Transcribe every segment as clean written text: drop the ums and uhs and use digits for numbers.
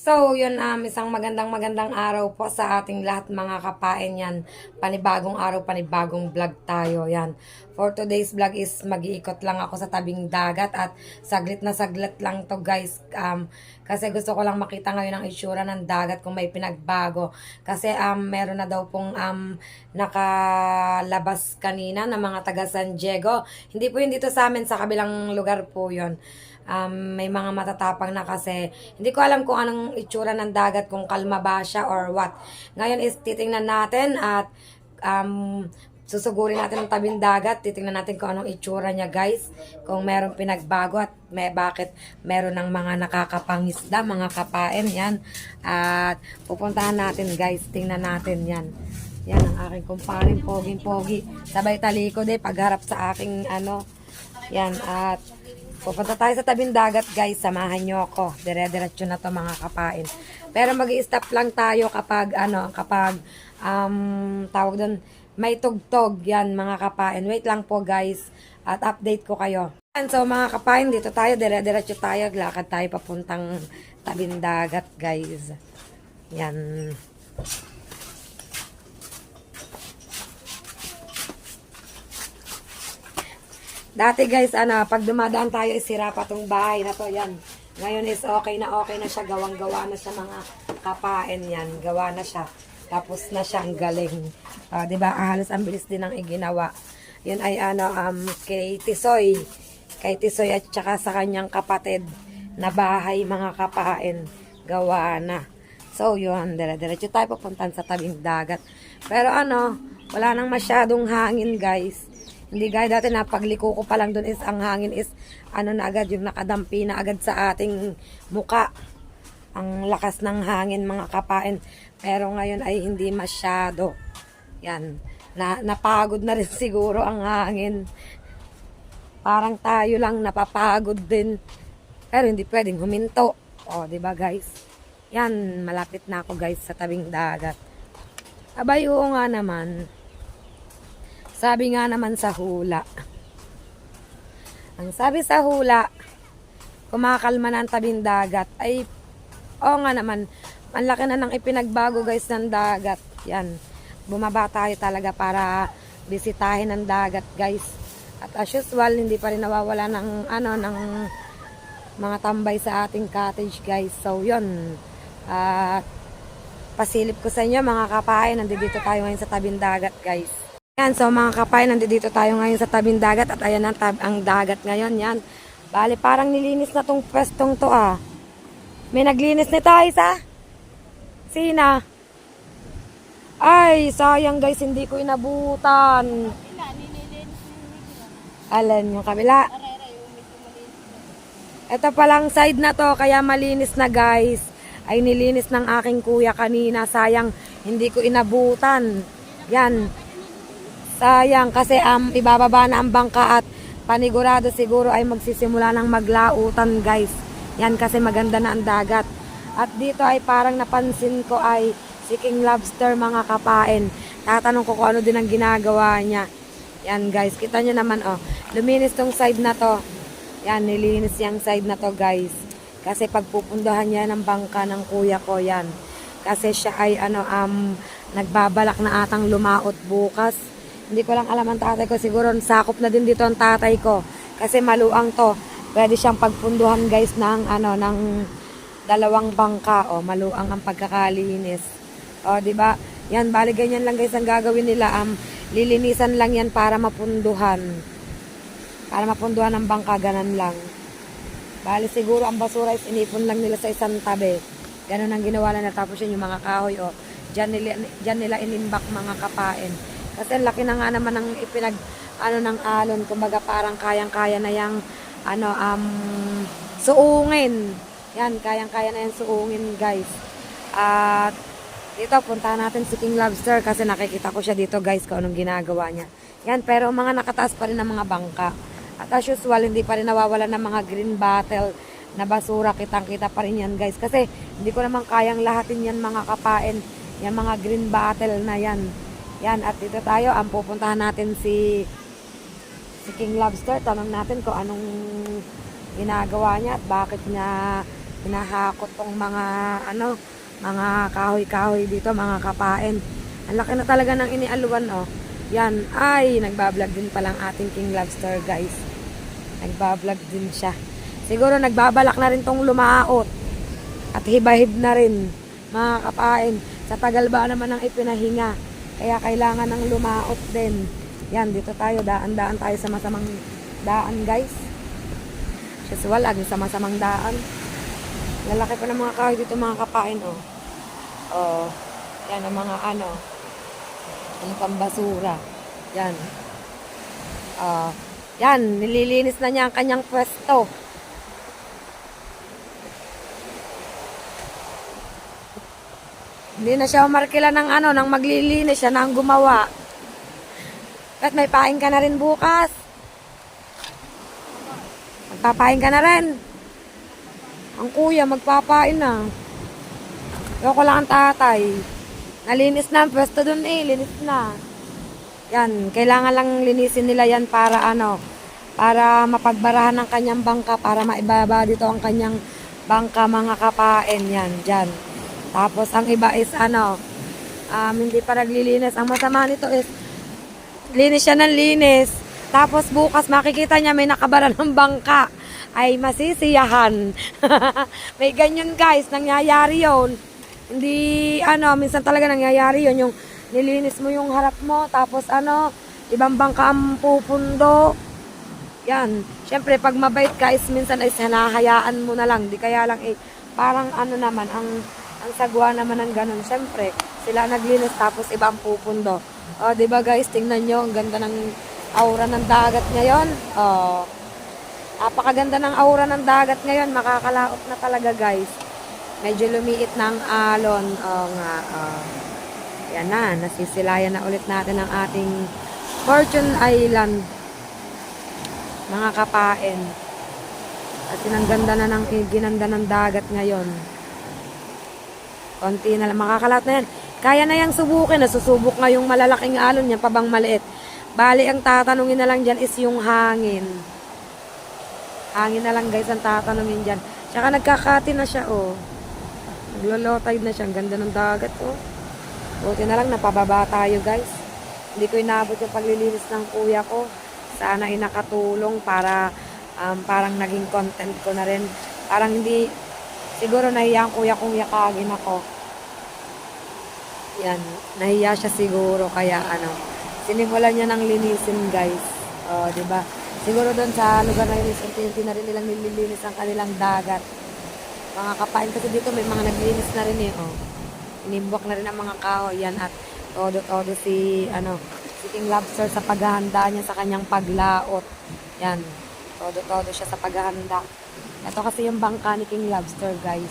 So, yun, isang magandang araw po sa ating lahat mga kapain yan. Panibagong araw, panibagong vlog tayo yan. For today's vlog is mag-iikot lang ako sa tabing dagat at saglit na saglit lang to guys. Kasi gusto ko lang makita ngayon ang itsura ng dagat kung may pinagbago. Kasi meron na daw pong nakalabas kanina ng mga taga San Diego. Hindi po yun dito sa amin, sa kabilang lugar po yun. May mga matatapang na kasi hindi ko alam kung anong itsura ng dagat, kung kalma ba siya or what. Ngayon is titingnan natin at susugurin natin ang tabing dagat, titingnan natin kung anong itsura niya guys, kung meron pinagbago at bakit meron ng mga nakakapangisda, mga kapain yan. At pupuntahan natin guys, tingnan natin yan. Yan ang aking kumparing poging-pogi, sabay talikod pagharap sa aking yan. At pupunta tayo sa tabing dagat guys, samahan nyo ako. Dire-diretso na to mga kapain. Pero mag-i-stop lang tayo kapag tawag doon, may tugtog yan mga kapain. Wait lang po guys at update ko kayo. And so mga kapain, dito tayo, dire-diretso tayo. Lakad tayo papuntang tabing dagat guys. Yan. Dati guys, pag dumadaan tayo, isira pa tong bahay na to, yan. Ngayon is okay na siya, gawang-gawa na siya mga kapain yan. Gawa na siya. Tapos na siya, ang galing. Diba, halos ang bilis din ang iginawa. Yun ay kay Tisoy. Kay Tisoy at saka sa kanyang kapatid na bahay mga kapain. Gawa na. So yun, dire-diretso tayo papuntan sa tabing dagat. Pero wala nang masyadong hangin guys. Hindi gaya dati na pagliko ko pa lang doon is ang hangin is na agad, yung nakadampi na agad sa ating muka. Ang lakas ng hangin mga kapain. Pero ngayon ay hindi masyado. Yan. Napagod na rin siguro ang hangin. Parang tayo lang napapagod din. Pero hindi pwedeng huminto. O, di ba guys? Yan, malapit na ako guys sa tabing dagat. Abay, oo nga naman. Sabi nga naman sa hula. Ang sabi sa hula, kumakalma na ang tabing dagat. Ay, oo nga naman, ang laki na ng ipinagbago guys ng dagat. Yan, bumaba tayo talaga para bisitahin ang dagat guys. At as usual, hindi pa rin nawawala ng, ng mga tambay sa ating cottage guys. So, yun. At pasilip ko sa inyo mga kapain, nandito tayo ngayon sa tabing dagat guys. Yan, so mga kapain, nandito tayo ngayon sa tabing dagat at ayan ang dagat ngayon, yan. Bale, parang nilinis na tong pwestong to May naglinis nito, isa? Sina? Ay, sayang guys, hindi ko inabutan. Alan, yung kabila. Ito palang side na to, kaya malinis na guys. Ay nilinis ng aking kuya kanina, sayang hindi ko inabutan. Yan. Sayang kasi ibababa na ang bangka at panigurado siguro ay magsisimula ng maglautan guys. Yan kasi maganda na ang dagat. At dito ay parang napansin ko ay si King Lobster mga kapain. Tatanong ko kung ano din ang ginagawa niya. Yan guys, kita nyo naman luminis tong side na to. Yan, nilinis yung side na to guys. Kasi pagpupundahan niya ng bangka ng kuya ko yan. Kasi siya ay nagbabalak na atang lumaot bukas. Hindi ko lang alam ang tatay ko. Siguro sakop na din dito ang tatay ko. Kasi maluang to. Pwede siyang pagpunduhan guys ng, ng dalawang bangka. Maluang ang pagkakalinis. Diba? Yan, bali ganyan lang guys ang gagawin nila. Lilinisan lang yan para mapunduhan. Para mapunduhan ng bangka, ganan lang. Bali siguro ang basura is inipon lang nila sa isang tabi. Ganon ang ginawa na. Tapos yun yung mga kahoy. Dyan nila inimbak mga kapain. Kasi laki na nga naman ng ng alon. Kumbaga parang kayang-kaya na yung, suungin. Yan, kayang-kaya na yung suungin, guys. At, dito, punta natin si King Lobster kasi nakikita ko siya dito, guys, kung anong ginagawa niya. Yan, pero mga nakataas pa rin ng mga bangka. At as usual, hindi pa rin nawawala ng mga green bottle na basura. Kitang-kita pa rin yan, guys. Kasi, hindi ko naman kayang lahatin yan, mga kapain. Yan, mga green bottle na yan. Yan, at dito tayo, ang pupuntahan natin si King Lobster. Tanong natin kung anong ginagawa niya at bakit niya hinahakot tong mga ano, mga kahoy-kahoy dito, mga kapain. Ang laki na talaga ng inialuan, oh. Yan, ay, nagbablog din palang ating king lobster, guys. Nagbablog din siya. Siguro nagbabalak na rin tong lumaot. At hibahib na rin, mga kapain. Sa tagal ba naman ng ipinahinga. Kaya kailangan ng lumaot din. Yan, dito tayo, daan-daan tayo sa masamang daan, guys. Usual, agad sa masamang daan. Lalaki pa ng mga kahoy dito, mga kapain, oh. Oh, yan ang mga ano pang basura. Yan. Yan, nililinis na niya ang kanyang pwesto. Hindi na siya umarkila ng ano, nang maglilinis siya na ang gumawa. At may paing ka na rin bukas. Magpapain ka na rin. Ang kuya, magpapain na. Yoko lang ang tatay. Nalinis na ang pwesto dun eh. Linis na. Yan. Kailangan lang linisin nila yan para ano. Para mapagbarahan ng kanyang bangka. Para maibaba dito ang kanyang bangka, mga kapain. Yan. Dyan. Tapos ang iba is ano. Hindi pa naglilinis. Ang masama nito is linis siya ng linis. Tapos bukas makikita niya may nakabara ng bangka. Ay masisiyahan. May ganyan, guys. Nangyayari yun. Hindi, ano, minsan talaga nangyayari yun, yung nilinis mo yung harap mo, tapos ano, ibang bangka ang pupundo. Yan. Siyempre, pag mabait ka, is minsan ay hanahayaan mo na lang. Di kaya lang, eh, parang ano naman, ang sagwa naman ng ganun. Siyempre, sila naglinis, tapos ibang pupundo. O, diba guys, tingnan nyo, ang ganda ng aura ng dagat ngayon. O, napakaganda ng aura ng dagat ngayon, makakalaot na talaga, guys. Medyo lumiit na ang alon. Oo nga. Yan na. Nasisilayan na ulit natin ang ating Fortune Island. Mga kapain. At sinangganda na ng ginanda ng dagat ngayon. Konti na lang. Makakalaot na yan. Kaya na yung subukin. Nasusubok nga yung malalaking alon niya. Pabang maliit. Bali, ang tatanungin na lang dyan is yung hangin. Hangin na lang, guys, ang tatanungin dyan. Tsaka nagkakati na siya, oh. Naglolow tide na siya. Ang ganda ng dagat, oh. Buti na lang, napababa tayo, guys. Hindi ko inabot yung paglilinis ng kuya ko. Sana ay nakatulong para parang naging content ko na rin. Parang hindi, siguro nahiya ang kuya kong yakagin ako. Yan, nahiya siya siguro. Kaya ano, sinimulan niya ng linisin, guys. Diba? Siguro doon sa lugar na yun, unti-unti na rin nilang nililinis ang kanilang dagat. Mga kapain kasi dito may mga naglinis na rin eh. Oh. Inimbok na rin ang mga kahoy yan at todo-todo si King Lobster sa paghahanda niya sa kanyang paglaot. Yan. Todo-todo siya sa paghahanda. Ito kasi yung bangka ni King Lobster, guys.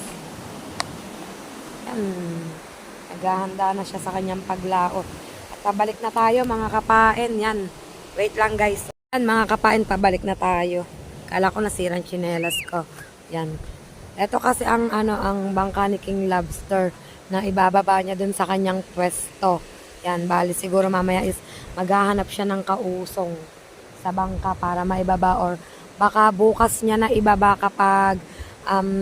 Yan. Naghahanda na siya sa kanyang paglaot. At pabalik na tayo, mga kapain. Yan. Wait lang, guys. Yan, mga kapain, pabalik na tayo. Kala ko nasira ang tsinelas ko. Yan. Ito kasi ang bangka ni King Lobster na ibababa niya dun sa kanyang pwesto. Yan, bali siguro mamaya is maghahanap siya ng kausong sa bangka para maibaba or baka bukas niya na ibaba kapag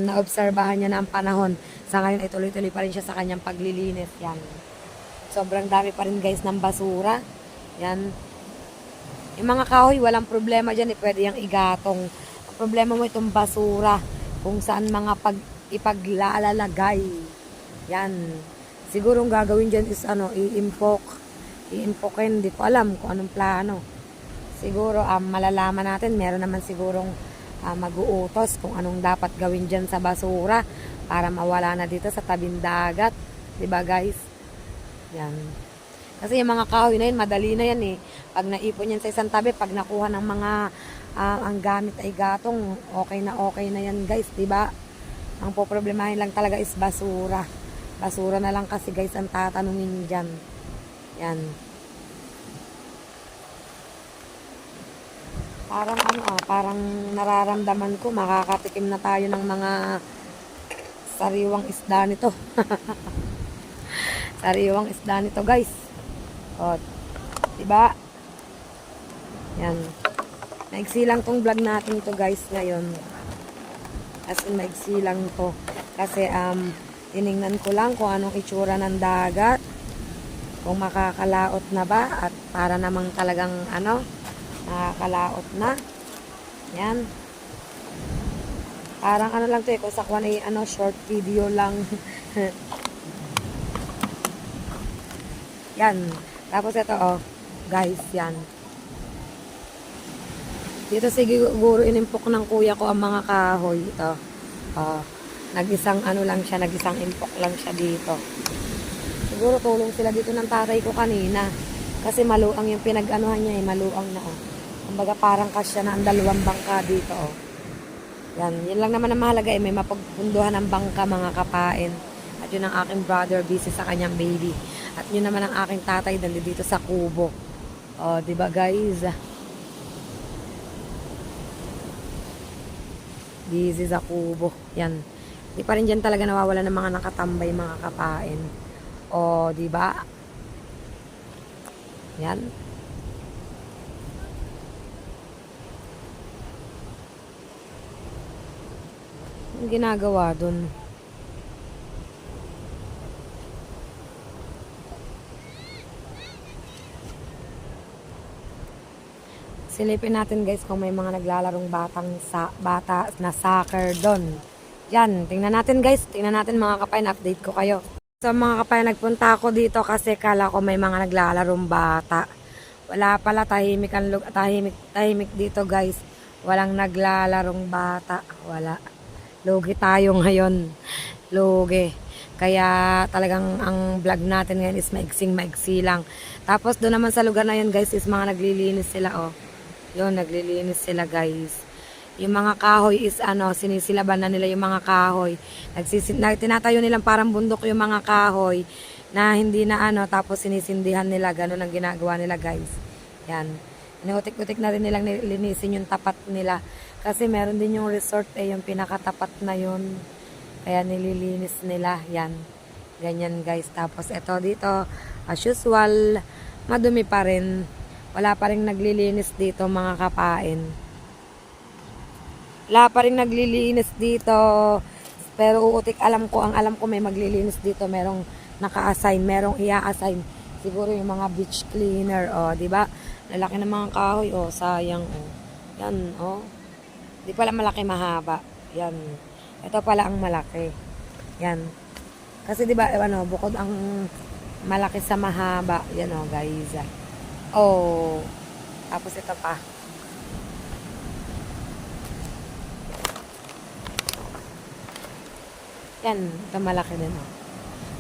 naobserbahan niya na ang panahon. Sa ngayon, ituloy-tuloy pa rin siya sa kanyang paglilinis. Yan. Sobrang dami pa rin, guys, ng basura. Yan. Yung mga kahoy, walang problema dyan. Pwede yung igatong. Ang problema mo itong basura. Kung saan mga ipaglalagay. Yan. Siguro ang gagawin dyan is iimpok. Iimpokin. Hindi ko alam kung anong plano. Siguro malalaman natin. Meron naman sigurong mag-uutos kung anong dapat gawin dyan sa basura para mawala na dito sa tabing dagat. Diba, guys? Yan. Kasi yung mga kahoy na yun, madali na yan eh. Pag naipon yan sa isang tabi, pag nakuha ng mga ang gamit ay gatong, okay na yan, guys, diba? Ang poproblemahin lang talaga is basura. Basura na lang kasi, guys, ang tatanungin dyan. Yan. Parang parang nararamdaman ko makakatikim na tayo ng mga sariwang isda nito. Sariwang isda nito, guys. O, diba? Yan. Naiksi lang tong vlog natin ito, guys, ngayon. As in, maiksi lang to. Kasi, tiningnan ko lang kung anong itsura ng dagat. Kung makakalaot na ba. At para namang talagang, nakakalaot na. Yan. Parang lang to kung sa kwan ay, short video lang. Yan. Tapos ito, guys, yan. Dito siguro inimpok ng kuya ko ang mga kahoy. Ito. Nag-isang lang siya, nag-isang impok lang siya dito. Siguro tulong sila dito ng tatay ko kanina. Kasi maluang yung pinag-anuhan niya maluang na Kumbaga parang kasya na ang dalawang bangka dito Yan, yun lang naman ang mahalaga may mapagpunduhan ng bangka mga kapain. At yun ang aking brother busy sa kanyang baby. At yun naman ang aking tatay dito sa kubo. Diba guys? Busy sa kubo. Yan. Di pa rin dyan talaga nawawala ng mga nakatambay mga kapain. Diba? Yan. Ang ginagawa dun. Silipin natin guys kung may mga naglalarong bata na soccer doon. Yan, tingnan natin guys. Tingnan natin mga kapain, update ko kayo. So mga kapain, nagpunta ako dito kasi kala ko may mga naglalarong bata. Wala pala, tahimik dito guys. Walang naglalarong bata. Wala. Lugi tayo ngayon. Lugi. Kaya talagang ang vlog natin ngayon is maiksi lang. Tapos doon naman sa lugar na yun guys is mga naglilinis sila Yun, naglilinis sila guys. Yung mga kahoy is sinisilaban na nila yung mga kahoy. Tinatayo nilang parang bundok yung mga kahoy na hindi na tapos sinisindihan nila. Ganun ang ginagawa nila guys. Yan. Inutik-utik na rin nilang linisin yung tapat nila. Kasi meron din yung resort yung pinakatapat na yun. Kaya nililinis nila. Yan. Ganyan guys. Tapos eto dito, as usual, madumi pa rin. Wala pa rin naglilinis dito mga kapain. Wala pa rin naglilinis dito. Pero ang alam ko may maglilinis dito. Merong naka-assign, merong i-assign. Siguro yung mga beach cleaner, di ba? Lalaki ng mga kahoy, sayang, Yan, Di pala malaki, mahaba. Yan. Ito pala ang malaki. Yan. Kasi di ba, bukod ang malaki sa mahaba. Yan, guys. Tapos ito pa. Yan, ito malaki din,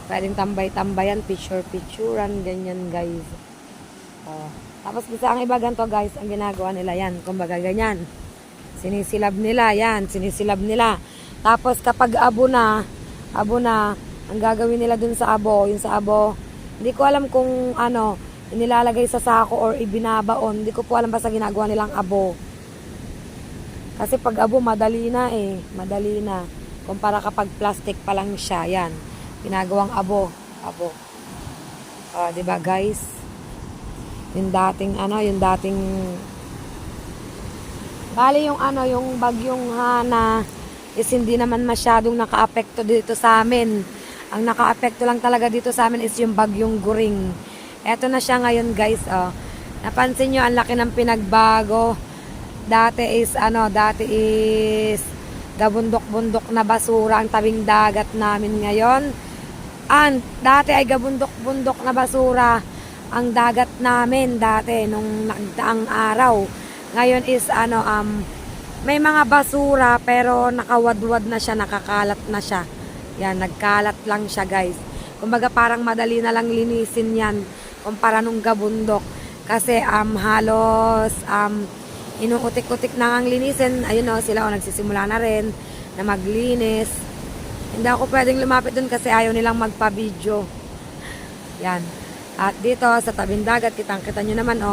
Pwedeng tambay-tambayan, picture-picturean, ganyan, guys. Tapos bisa ang iba ganito, guys, ang ginagawa nila yan. Kumbaga, ganyan. Sinisilab nila, yan. Sinisilab nila. Tapos kapag abo na, ang gagawin nila dun sa abo, yung sa abo, hindi ko alam kung inilalagay sa sako or ibinabaon. Hindi ko po alam basta ginagawa nilang abo. Kasi pag abo, madali na Madali na. Kumpara kapag plastic pa lang siya. Yan. Ginagawang abo. Diba guys? Yung dating bali yung bagyong Hana is hindi naman masyadong naka-apekto dito sa amin. Ang naka-apekto lang talaga dito sa amin is yung bagyong Guring. Eto na siya ngayon guys, Napansin nyo, ang laki ng pinagbago. Dati is gabundok-bundok na basura ang tabing dagat namin ngayon. Dati ay gabundok-bundok na basura ang dagat namin dati nung nagdaang araw. Ngayon is may mga basura pero nakawadwad na siya, nakakalat na siya. Yan, nagkalat lang siya guys. Kumbaga parang madali na lang linisin yan kumpara nung gabundok. Kasi halos inuutik-utik na ang linisin. Ayun sila nagsisimula na rin na maglinis. Hindi ako pwedeng lumapit dun kasi ayaw nilang magpa-video. Yan. At dito sa tabing dagat, kitang-kita nyo naman,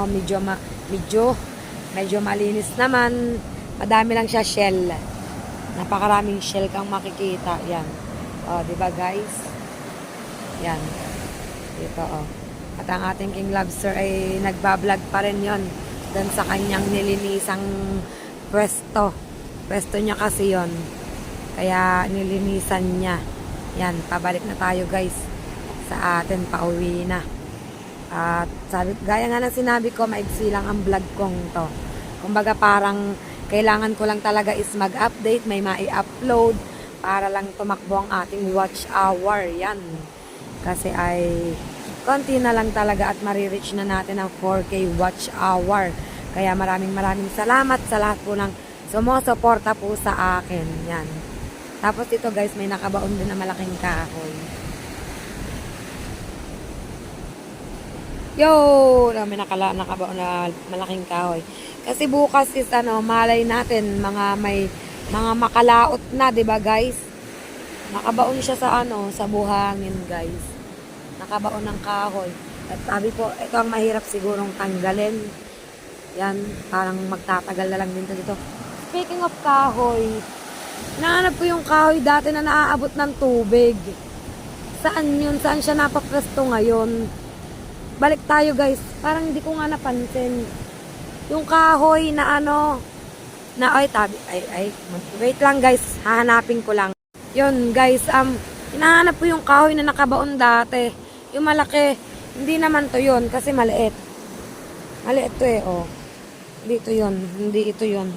medyo malinis naman. Madami lang siya shell. Napakaraming shell kang makikita. Yan. Diba guys? Yan. Dito, At ang ating King Lobster ay nagbablog pa rin yon doon sa kanyang nilinisang pwesto. Pwesto niya kasi yon. Kaya nilinisan niya. Yan, pabalik na tayo guys sa atin, pauwi na. At sabi, gaya nga ng sinabi ko, maigsi lang ang vlog kong to. Kumbaga parang kailangan ko lang talaga is mag-update, may mai-upload para lang tumakbo ang ating watch hour. Yan. Kasi ay konti na lang talaga at marireach na natin ang 4K watch hour. Kaya maraming salamat sa lahat po ng sumusuporta po sa akin. Yan. Tapos ito guys, may nakabaon din na malaking kahoy. Yo! May nakabaon na malaking kahoy. Kasi bukas is malay natin may mga makalaot na, 'di ba guys? Nakabaon siya sa sa buhangin, guys. Nakabaon ng kahoy. At sabi ko, ito ang mahirap sigurong tanggalin. Yan, parang magtatagal na lang dito. Speaking of kahoy, nahanap ko yung kahoy dati na naaabot ng tubig. Saan yun? Saan siya napapresto ngayon? Balik tayo guys. Parang hindi ko nga napansin. Yung kahoy na wait lang guys. Hahanapin ko lang. Yun guys, hinahanap ko yung kahoy na nakabaon dati. Yung malaki. Hindi naman to yun kasi maliit. Maliit to oh. Dito yun. Hindi ito yun.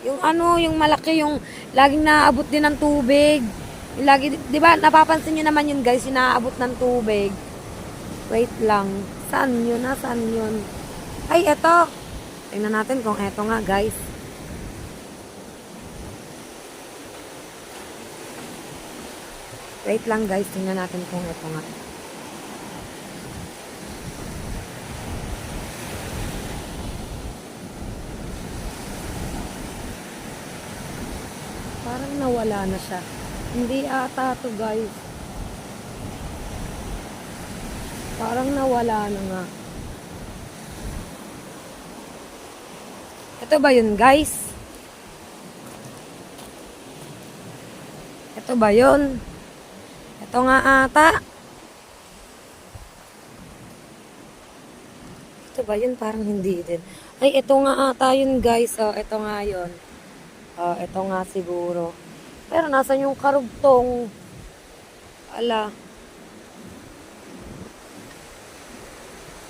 Yung yung malaki, yung laging naaabot din ng tubig. Yung lagi, di ba, napapansin nyo naman yun guys, yung naaabot ng tubig. Wait lang. Saan yun? Saan yun? Ay, eto. Tingnan natin kung eto nga, guys. Wait lang, guys. Tingnan natin kung eto nga. Parang nawala na siya. Hindi ata to, guys. Parang nawala na nga. Ito ba yun, guys? Ito ba yun? Ito nga ata. Ito ba yun? Parang hindi din. Ay, ito nga ata yun, guys. Oh, ito nga yun. Oh, ito nga siguro. Pero nasan yung karugtong? Ala.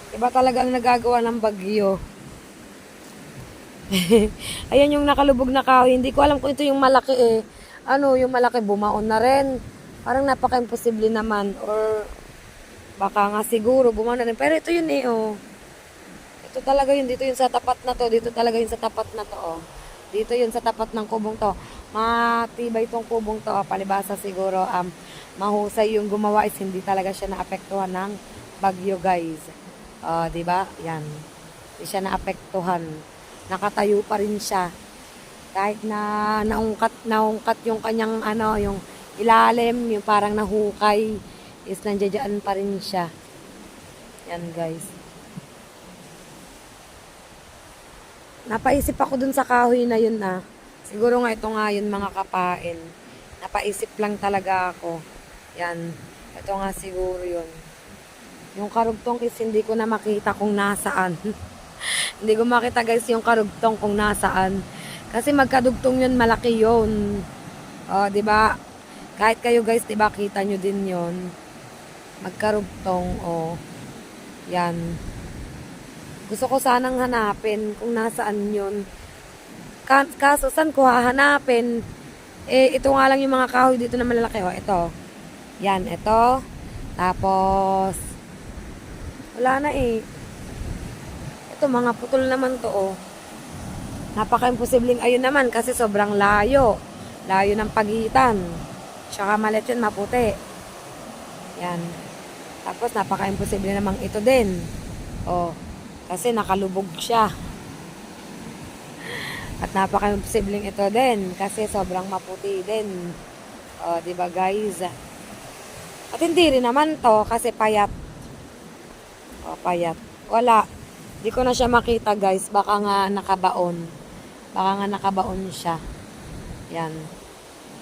Iba talaga ang nagagawa ng bagyo. Ayan yung nakalubog na kahoy. Hindi ko alam kung ito yung malaki yung malaki bumaon na rin. Parang napaka-imposible naman. Or baka nga siguro bumaon na rin. Pero ito yun oh. Ito talaga yun. Dito yun sa tapat na to. Dito talaga yun sa tapat na to oh. Dito yun sa tapat ng kubong to. Matibay itong kubong to. Palibasa siguro mahusay yung gumawa is hindi talaga siya naapektuhan ng bagyo guys. Diba? Yan. Hindi siya naapektuhan. Nakatayo pa rin siya. Kahit na naungkat yung kanyang yung ilalim, yung parang nahukay, is nandiyan pa rin siya. Yan guys. Napaisip ako dun sa kahoy na yun Siguro nga ito nga yun mga kapain. Napaisip lang talaga ako. Yan. Ito nga siguro yun. Yung karugtong is hindi ko na makita kung nasaan. Hindi ko makita guys yung karugtong kung nasaan. Kasi magkadugtong yun, malaki yun. Di ba? Kahit kayo guys, di ba, kita nyo din yun. Magkarugtong, yan. Gusto ko sanang hanapin kung nasaan yun. Kaso, saan ko hahanapin? Ito nga lang yung mga kahoy dito na malalaki. Ito. Yan, ito. Tapos, wala na Ito, mga putol naman to Napaka-imposibleng ayun naman kasi sobrang layo. Layo ng pagitan. Tsaka malit yun, maputi. Yan. Tapos, napaka-imposible namang ito din. Kasi nakalubog siya. At napaka-imposibleng ito din kasi sobrang maputi din. Diba guys? At hindi rin naman to kasi payat. Payat. Wala. Di ko na siya makita guys. Baka nga nakabaon. Baka nga nakabaon siya. Yan.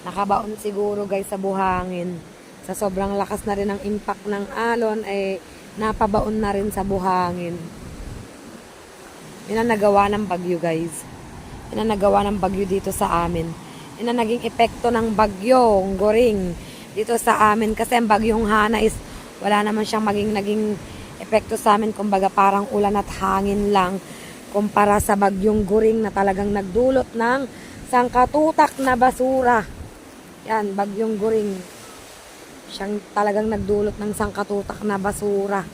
Nakabaon siguro guys sa buhangin. Sa sobrang lakas na rin ng impact ng alon napabaon na rin sa buhangin. Yun ang nagawa ng bagyo guys. Yun ang nagawa ng bagyo dito sa amin. Yun ang naging epekto ng bagyong Goring dito sa amin. Kasi ang bagyong Hana is wala naman siyang naging epekto sa amin. Kumbaga parang ulan at hangin lang kumpara sa bagyong Goring na talagang nagdulot ng sangkatutak na basura. Yan, bagyong Goring. Siyang talagang nagdulot ng sangkatutak na basura.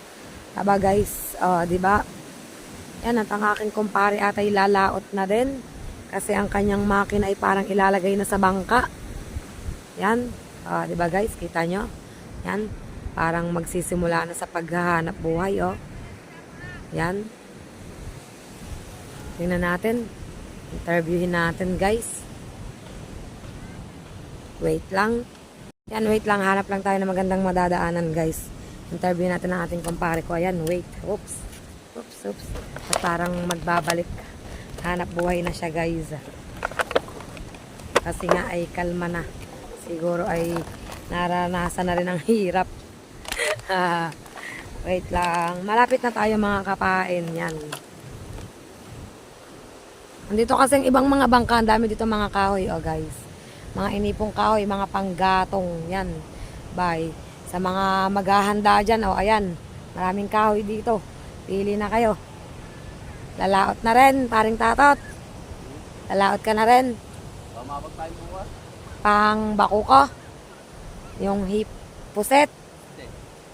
Aba guys, di ba? Yan at ang aking kumpare atay lalaot na din. Kasi ang kanyang makina ay parang ilalagay na sa bangka. Yan. Di ba guys? Kita nyo? Yan. Parang magsisimula na sa paghahanap buhay. Oh. Yan. Tingnan natin. Interviewin natin guys. Wait lang. Yan, wait lang. Hanap lang tayo ng magandang madadaanan guys. Interview natin ang ating kumpare ko. Ayan, wait. Oops. At parang magbabalik. Hanap buhay na siya guys. Kasi nga ay kalma na. Siguro ay naranasan na rin ang hirap. Wait lang. Malapit na tayo mga kapain. Yan. Andito kasi ang ibang mga bangka. Ang dami dito mga kahoy. Oh guys. Mga inipong kahoy. Mga panggatong. Yan. Bye. Sa mga maghahanda dyan. Oh ayan. Maraming kahoy dito. Pili na kayo. Lalaot na rin, paring tatot. Lalaot ka na rin. Pang bako ko. Yung hip puset.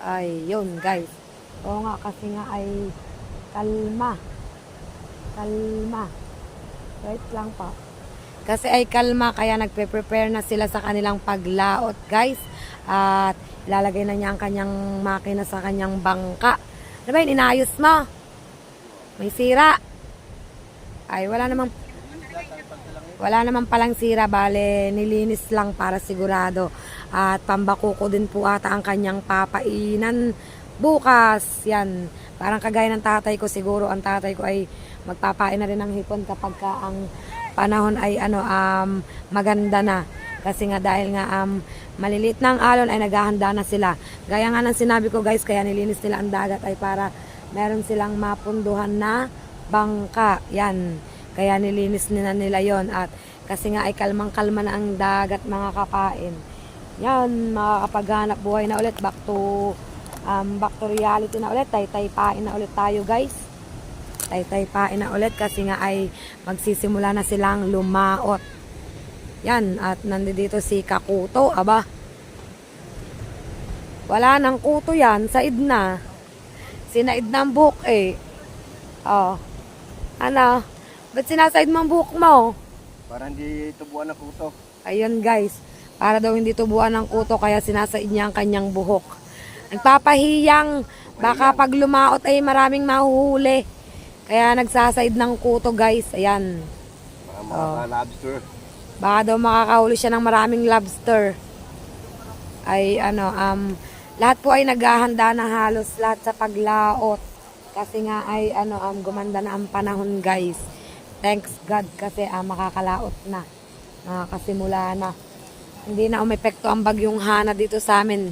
Ay, yun guys. Oo nga, kasi nga ay kalma. Wait lang pa. Kasi ay kalma, kaya nagpe-prepare na sila sa kanilang paglaot guys. At ilalagay na niya ang kanyang makina sa kanyang bangka. Ano ba yun, inayos mo? May sira. Ay, wala namang palang sira. Bale, nilinis lang para sigurado. At pambakuko din po ata ang kanyang papainan bukas. Yan. Parang kagaya ng tatay ko siguro. Ang tatay ko ay magpapain na rin ng hipon kapag ka ang panahon ay maganda na. Kasi nga dahil nga maliliit na ang alon ay naghahanda na sila. Gaya nga ng sinabi ko guys, kaya nilinis nila ang dagat ay para meron silang mapunduhan na bangka. Yan. Kaya nilinis nila yon. At kasi nga ay kalmang-kalma na ang dagat mga kapain. Yan. Makakapaghanap buhay na ulit. Back to reality na ulit. Taytaypain na ulit tayo guys. Taytaypain na ulit kasi nga ay magsisimula na silang lumaot. Yan. At nandito si Kakuto. Aba. Wala nang kuto yan. Said na. Sinaid ng buhok eh. Oh. Ano? Ba't sinasaid mo ang buhok mo? Para hindi tubuan ng kuto. Ayun guys. Para daw hindi tubuan ng kuto kaya sinasaid niya ang kanyang buhok. Nagpapahiyang. Baka pag lumaot ay maraming mahuhuli. Kaya nagsasaid ng kuto guys. Ayan. Mga lobster. Baka daw makakahuli siya ng maraming lobster. Ay lahat po ay naghahanda na halos lahat sa paglaot. Kasi nga ay gumanda na ang panahon guys. Thanks God kasi makakalaot na. Makakasimula na. Hindi na umepekto ang bagyong Hana dito sa amin.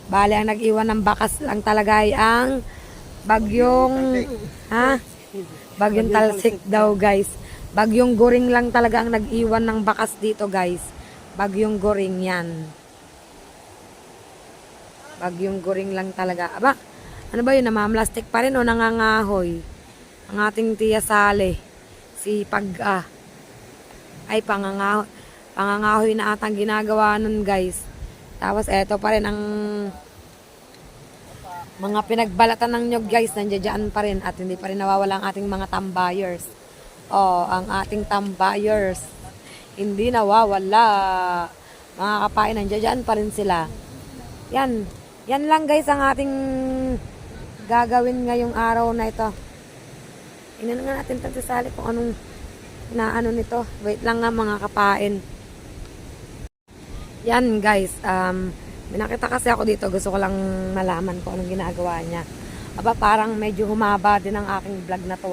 Bale ang nag-iwan ng bakas lang talaga ay ang bagyong bagyong talsik daw guys. Bagyong Goring lang talaga ang nag-iwan ng bakas dito guys. Bagyong Goring yan. Bagyong Goring lang talaga. Aba, ano ba yun? Namamlastik pa rin o nangangahoy? Ang ating Tia Sale. Si ay pangangahoy na atang ginagawa nun guys. Tapos eto pa rin ang mga pinagbalatan ng nyog guys. Nandiyan pa rin at hindi pa rin nawawala ang ating mga tambayers. Ang ating tambayers. Hindi nawawala. Mga kapain, nandiyan pa rin sila. Yan. Yan lang guys ang ating gagawin ngayong araw na ito. Tingnan nga natin tagsasali kung anong nito. Wait lang nga mga kapain. Yan guys. Nakita kasi ako dito. Gusto ko lang malaman kung anong ginagawa niya. Aba parang medyo humaba din ang aking vlog na to.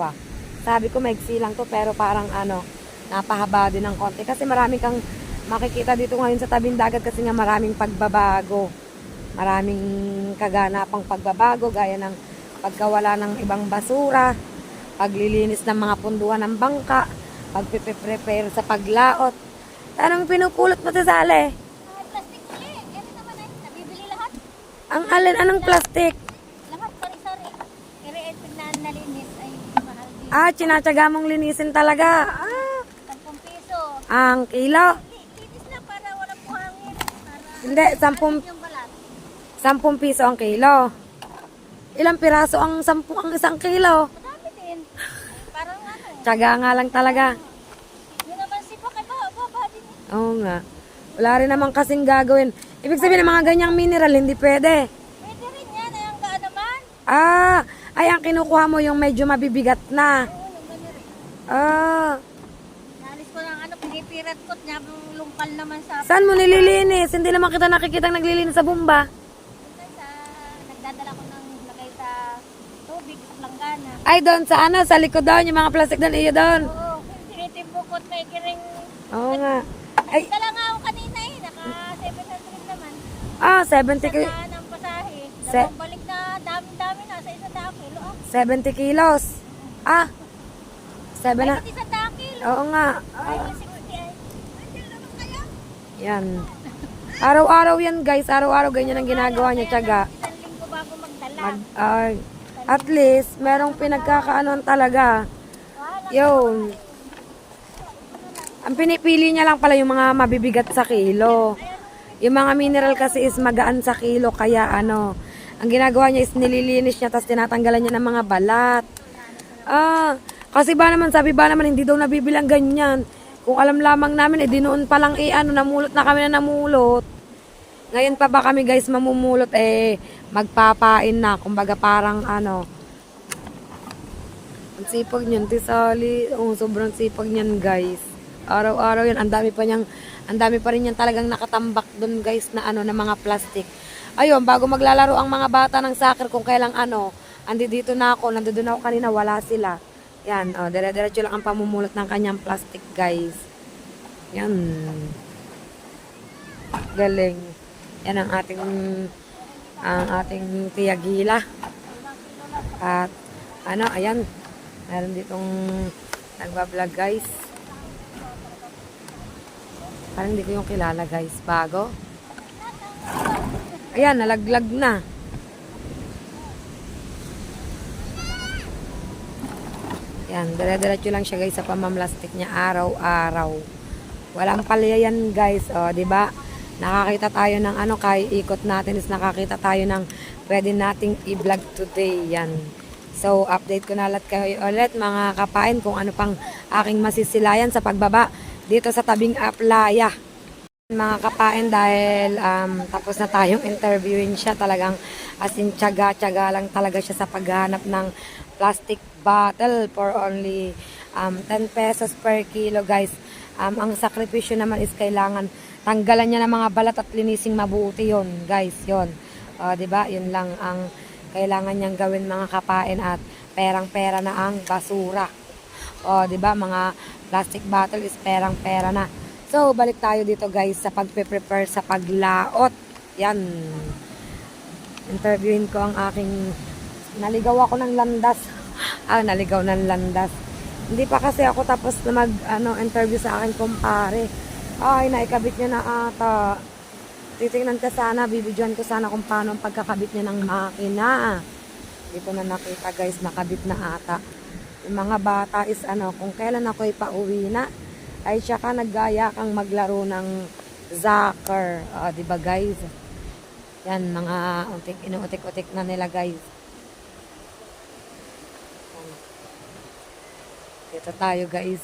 Sabi ko maigsi lang to pero parang napahaba din ng konti. Kasi marami kang makikita dito ngayon sa tabing dagat kasi nga maraming pagbabago. Maraming kaganapang pagbabago gaya ng pagkawala ng ibang basura, paglilinis ng mga punduhan ng bangka, pagpe-prepare sa paglaot. Anong pinupulot mo sa sali? Plastic pili. Ito naman ay nabibili lahat. Ang alin, anong plastic? Lahat sari-sari. Pero ito na nalinis ay mahal din. Ah, tinatsaga mong linisin talaga. Ah, 10 piso. ang kilo. Linis na para walang buhangin. Para Hindi, 10, yung balat. 10 piso ang kilo. Ilang piraso ang 10 ang isang kilo? Madami din. Parang ano. Tsaga nga lang talaga. Yun naman si Pakay baba din. Oo nga. Wala rin naman kasing gagawin. Ibig sabihin ng mga ganyang mineral, hindi pwede. Pwede rin yan. Ay, ang gaan naman. Ah, ay ang kinukuha mo yung medyo mabibigat na. Oo, yung ganyan rin. Ah, Nalis ko ng ano, pinipirat ko. Lungkal naman sa saan mo nililinis? Hindi naman kita nakikita naglilinis sa bumba. sa nagdadala ko ng lagay sa tubig sa planggana. Ay, doon sa ano, sa likod doon, yung mga plastic doon, iyo doon. Oo, tinitimbukot may kiring. Oo nga. Ay, Dala nga ako kanina eh, naka 700 naman. ah, 70, Sa daan ng pasahe. Dalawang balik na, dami-dami na sa isang daang kilo. 70 kilos. Ah, 7 na. Ay, isang daang kilo. Oo nga. Ay, 60 ay. Andiyan naman kayo. Yan. Araw-araw yan guys, araw-araw ganyan ang ginagawa niya, tiyaga. Isang linggo bago magdala. Ay, at least, merong pinagkakaanoan talaga. Wala. Yun. Ang pinipili niya lang pala yung mga mabibigat sa kilo. Yung mga mineral kasi is magaan sa kilo, kaya ano, ang ginagawa niya is nililinis niya, tapos tinatanggalan niya ng mga balat. Ah, kasi ba naman, sabi ba naman, hindi daw nabibilang ganyan. Kung alam lamang namin, di noon pa lang namulot na kami na namulot. Ngayon pa ba kami guys mamumulot, magpapain na. Kumbaga parang ano, ang sipag niyan, Tisali. Sobrang sipag niyan guys. Araw-araw yan, ang dami pa rin yan talagang nakatambak doon guys na ano, na mga plastic. Ayun, bago maglalaro ang mga bata ng soccer, kung kailang ano, dito na ako, nandoon ako kanina, wala sila. Yan, dire-diretso lang ang pamumulot ng kanyang plastic guys. Yan. Galing. Yan ang ating tiyagila. At ano, ayan, meron ditong nagbablog guys. Parang hindi ko yung kilala guys. Bago. Ayan, nalaglag na. Yan, dire-diretso lang siya guys sa pamamlastik niya araw-araw. Walang palya yan guys. O, di ba? Nakakita tayo ng ano, kaya ikot natin is nakakita tayo ng pwede nating i-vlog today. Yan. So, update ko na kayo ulit mga kapain kung ano pang aking masisilayan sa pagbaba dito sa tabing playa. Mga kapain, dahil tapos na tayong interviewin siya, talagang as in tiyaga-tiyaga lang talaga siya sa paghanap ng plastic bottle for only 10 pesos per kilo guys. Ang sakripisyo naman is kailangan tanggalan niya ng mga balat at linising mabuti yon guys, yon. Diba? Yun lang ang kailangan niyang gawin mga kapain, at perang-pera na ang basura. Diba? Mga plastic bottle is perang-pera na. So, balik tayo dito guys sa pagpe-prepare sa paglaot. Yan. Interviewin ko ang aking, naligaw ako ng landas. Naligaw ng landas. Hindi pa kasi ako tapos na interview sa aking kumpare. Ay, naikabit niya na ata. Titingnan ka sana, bibidyoan ko sana kung paano ang pagkakabit niya ng makina. Hindi ko na nakita guys, nakabit na ata. Yung mga bata is kung kailan ako'y pauwi na, ay siya ka naggaya kang maglaro ng soccer. Diba guys? Yan, mga inuutik-utik na nila guys. Dito tayo guys.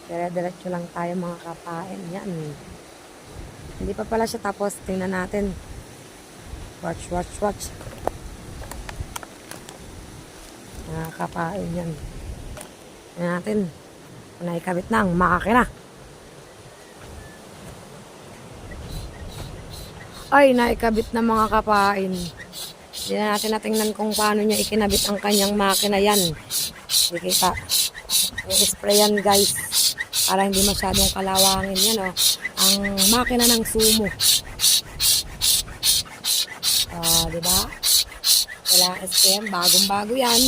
Dire-diretso lang tayo mga kapain. Yan. Hindi pa pala siya tapos. Tingnan natin. Watch. Mga kapain yan. Tingnan natin. Kung naikabit na ang makina. Ay, naikabit na mga kapain. Hindi na natin natingnan kung paano niya ikinabit ang kanyang makina yan. Hindi kita. I-spray yan guys. Para hindi masyadong kalawangin yan ang makina ng sumo. Diba? Wala SM, bagong-bago yan.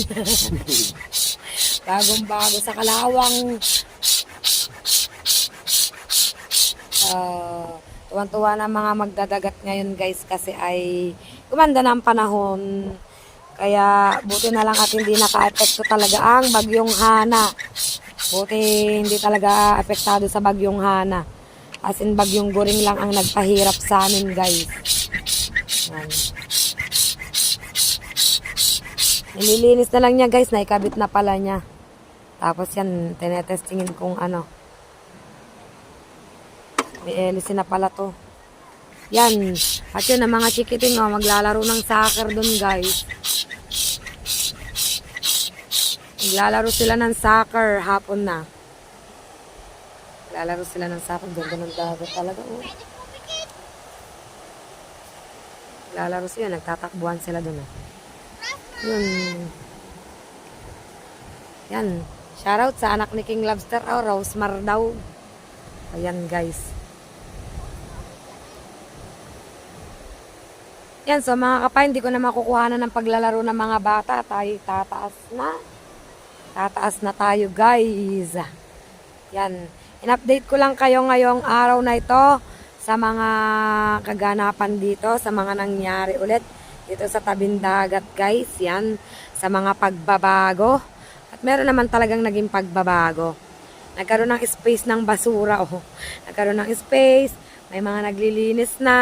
Bagong-bago sa Kalawang. Tuwan-tuwa na mga magdadagat ngayon guys kasi ay gumanda na ang panahon. Kaya buti na lang at hindi naka-epekto talaga ang bagyong Hana. Buti hindi talaga apektado sa bagyong Hana. As in bagyong Goring lang ang nagpahirap sa amin guys. Yan. Nililinis na lang niya guys, naikabit na pala niya. Tapos yan, tinetestingin kung ano. May elisin na pala to. Yan. At yun, ang mga chikiting, oh, maglalaro ng soccer dun, guys. Maglalaro sila ng soccer hapon na. Maglalaro sila ng soccer. Ganda ng dagat talaga, oh. Maglalaro sila, nagtatakbuhan sila dun, oh. Yun. Yan. Shoutout sa anak ni King Lobster, oh, Rosemar daw. Ayan, guys. Yan, so mga kapay, hindi ko na makukuhanan ng paglalaro ng mga bata. Tayo tataas na. Tataas na tayo, guys. Yan. In-update ko lang kayo ngayong araw na ito sa mga kaganapan dito, sa mga nangyari ulit dito sa tabing dagat, guys. Yan, sa mga pagbabago. At meron naman talagang naging pagbabago. Nagkaroon ng space ng basura, oh. Nagkaroon ng space, may mga naglilinis na.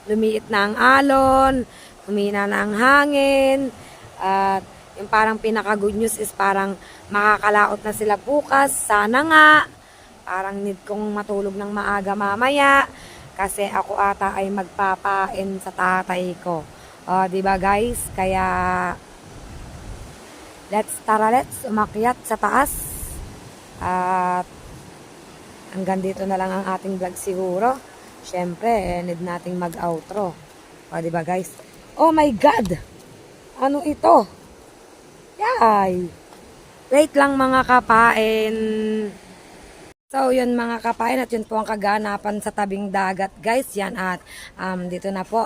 Lumiit na ang alon, humina na ang hangin, at yung parang pinaka-good news is parang makakalaot na sila bukas. Sana nga, parang need kong matulog ng maaga mamaya, kasi ako ata ay magpapain sa tatay ko. O, diba guys? Kaya, let's umakyat sa taas. At, hanggang dito na lang ang ating vlog siguro. Siyempre, need nating mag-outro. O, diba guys? Oh my God! Ano ito? Yay! Wait lang mga kapain. So, yun mga kapain at yun po ang kaganapan sa tabing dagat guys. Yan at dito na po.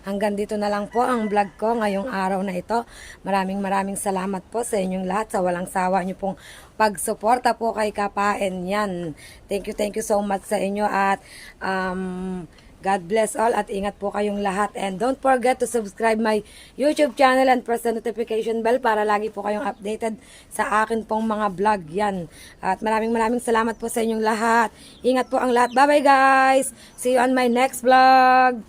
Hanggang dito na lang po ang vlog ko ngayong araw na ito. Maraming salamat po sa inyong lahat sa walang sawa nyo pong pagsuporta po kay kapain. Yan. Thank you so much sa inyo at God bless all at ingat po kayong lahat. And don't forget to subscribe my YouTube channel and press the notification bell para lagi po kayong updated sa akin pong mga vlog yan. At maraming salamat po sa inyong lahat. Ingat po ang lahat. Bye bye guys! See you on my next vlog!